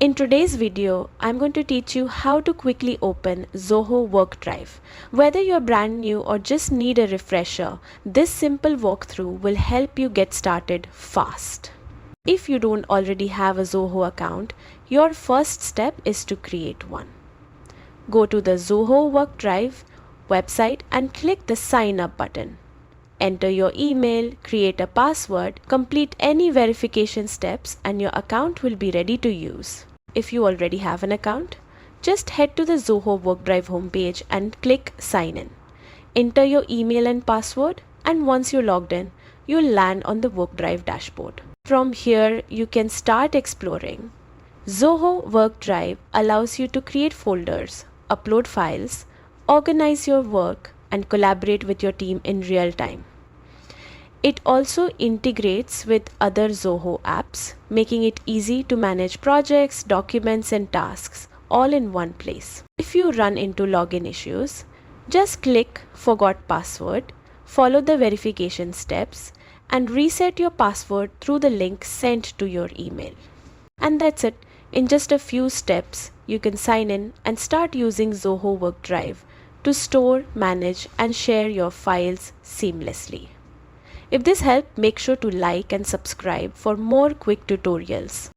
In today's video, I'm going to teach you how to quickly open Zoho WorkDrive. Whether you're brand new or just need a refresher, this simple walkthrough will help you get started fast. If you don't already have a Zoho account, your first step is to create one. Go to the Zoho WorkDrive website and click the Sign Up button. Enter your email, create a password, complete any verification steps, and your account will be ready to use. If you already have an account, just head to the Zoho WorkDrive homepage and click Sign In. Enter your email and password, and once you're logged in, you'll land on the WorkDrive dashboard. From here, you can start exploring. Zoho WorkDrive allows you to create folders, upload files, organize your work, and collaborate with your team in real time. It also integrates with other Zoho apps, making it easy to manage projects, documents, and tasks all in one place. If you run into login issues, just click Forgot Password, follow the verification steps, and reset your password through the link sent to your email. And that's it. In just a few steps, you can sign in and start using Zoho WorkDrive to store, manage, and share your files seamlessly. If this helped, make sure to like and subscribe for more quick tutorials.